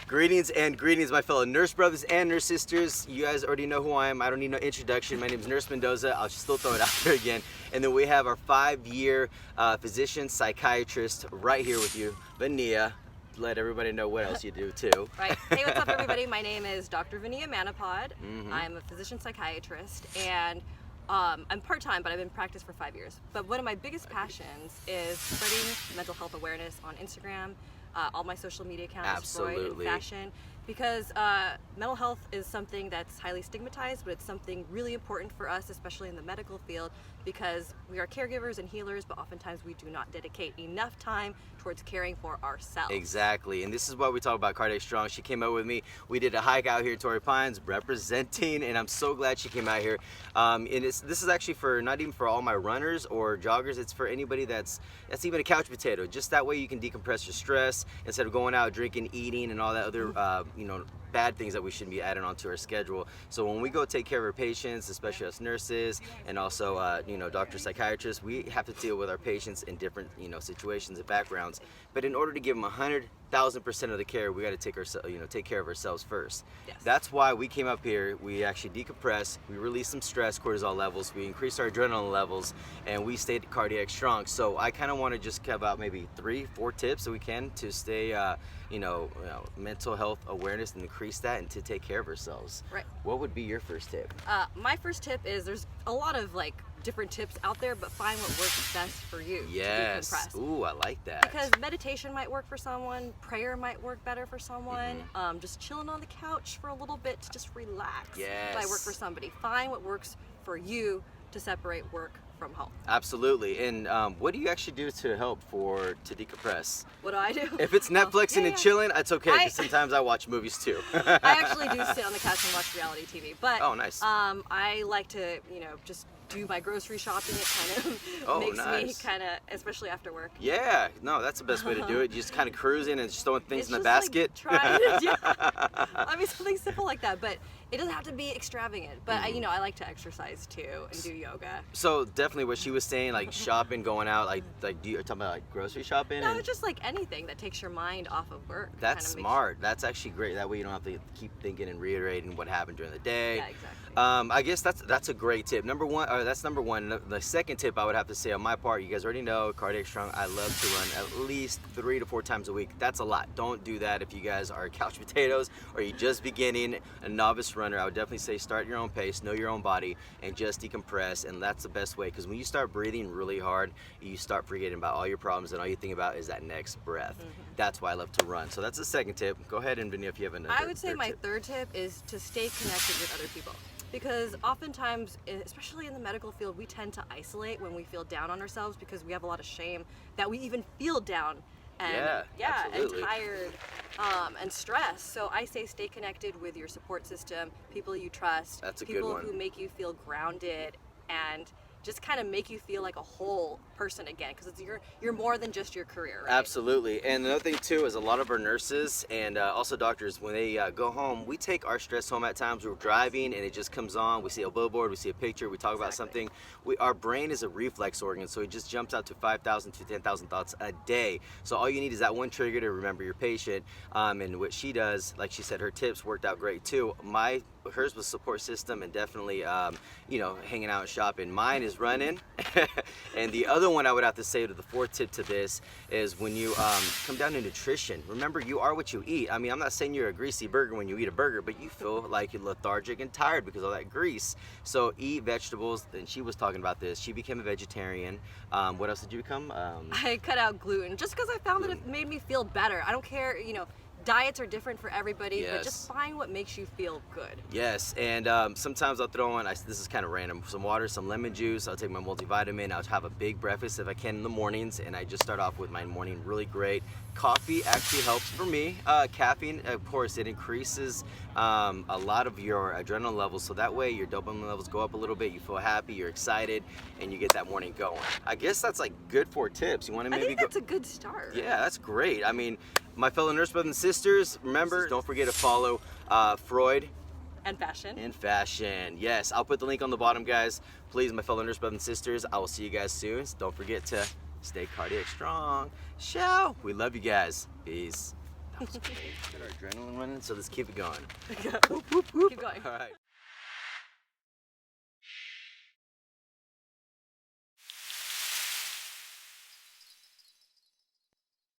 Greetings and greetings, my fellow nurse brothers and nurse sisters. You guys already know who I am. I don't need no introduction. My name is Nursemendoza. I'll still throw it out there again. And then we have our 5-year Physicians Psychiatrist right here with you, Vania. Let everybody know what else you do too. Right. Hey, what's up, everybody? My name is Dr. Vania Manapod. I'm a physician psychiatrist, and I'm part-time, but I've been in practice for 5 years. But one of my biggest passions is spreading mental health awareness on Instagram, all my social media accounts, Freud and fashion, because mental health is something that's highly stigmatized, but it's something really important for us, especially in the medical field, because we are caregivers and healers, but oftentimes we do not dedicate enough time towards caring for ourselves. Exactly, and this is why we talk about Cardiac Strong. She came out with me. We did a hike out here at Torrey Pines representing, and I'm so glad she came out here. And this is actually for not even for all my runners or joggers. It's for anybody that's even a couch potato. Just that way you can decompress your stress instead of going out drinking, eating, and all that other bad things that we shouldn't be adding onto our schedule. So when we go take care of our patients, especially us nurses and also doctor psychiatrists, we have to deal with our patients in different situations and backgrounds. But in order to give them 100,000% of the care, we got to take care of ourselves first. Yes. That's why we came up here. We actually decompress, we release some stress, cortisol levels, we increase our adrenaline levels, and we stayed cardiac strong. So I kind of want to just give out maybe 3-4 tips that we can to stay mental health awareness and increase that and to take care of ourselves. Right. What would be your first tip? My first tip is there's a lot of different tips out there, but find what works best for you. Yes. To decompress. Ooh, I like that. Because meditation might work for someone, prayer might work better for someone, just chilling on the couch for a little bit to just relax might work for somebody. Find what works for you to separate work from home. Absolutely. And what do you actually do to help to decompress? What do I do? If it's Netflixing and chilling, it's okay, because sometimes I watch movies too. I actually do sit on the couch and watch reality TV, but oh, nice. I like to just do my grocery shopping. It kind of makes me kind of, especially after work. Yeah, no, that's the best way to do it. You just kind of cruising and just throwing things in the basket. I mean, something simple like that, but it doesn't have to be extravagant. But I like to exercise too and do yoga. So definitely what she was saying, like shopping, going out, like do you talking about grocery shopping? No, just anything that takes your mind off of work. That's smart. That's actually great. That way you don't have to keep thinking and reiterating what happened during the day. Yeah, exactly. I guess that's a great tip. That's number one. The second tip I would have to say on my part, you guys already know, Cardiac Strong, I love to run at least 3 to 4 times a week. That's a lot. Don't do that if you guys are couch potatoes or you're just beginning, a novice runner. I would definitely say start at your own pace, know your own body, and just decompress. And that's the best way, because when you start breathing really hard, you start forgetting about all your problems, and all you think about is that next breath. That's why I love to run. So that's the second tip. Go ahead, and Vinny, if you have another. I would say my third tip is to stay connected with other people. Because oftentimes, especially in the medical field, we tend to isolate when we feel down on ourselves because we have a lot of shame that we even feel down and and tired and stressed. So I say stay connected with your support system, people you trust, people who make you feel grounded and just kind of make you feel like a whole person again, because you're more than just your career, right? Absolutely. And another thing too is a lot of our nurses and also doctors, when they go home, we take our stress home at times. We're driving and it just comes on. We see a billboard, we see a picture, we talk about something. Our brain is a reflex organ, so it just jumps out to 5,000 to 10,000 thoughts a day. So all you need is that one trigger to remember your patient. And what she does, like she said, her tips worked out great too. Hers was support system and definitely hanging out and shopping. Mine is running. And the other one I would have to say, to the fourth tip to this, is when you come down to nutrition, remember, you are what you eat. I mean, I'm not saying you're a greasy burger when you eat a burger, but you feel like you're lethargic and tired because of that grease. So eat vegetables. And she was talking about this. She became a vegetarian. What else did you become? I cut out gluten just because I found that it made me feel better. I don't care, diets are different for everybody, but just find what makes you feel good. Yes, and sometimes I'll throw in, this is kind of random, some water, some lemon juice. I'll take my multivitamin. I'll have a big breakfast if I can in the mornings, and I just start off with my morning really great. Coffee actually helps for me. Caffeine, of course, it increases a lot of your adrenaline levels, so that way your dopamine levels go up a little bit, you feel happy, you're excited, and you get that morning going. I guess that's good 4 tips. You want to maybe I think that's a good start. Yeah, that's great. I mean, my fellow nurse brothers and sisters, remember, don't forget to follow Freud and fashion. And fashion. Yes, I'll put the link on the bottom, guys. Please, my fellow nurse brothers and sisters, I will see you guys soon. So don't forget to stay cardiac strong. Ciao. We love you guys. Peace. That was great. Got our adrenaline running, so let's keep it going. Keep going. All right.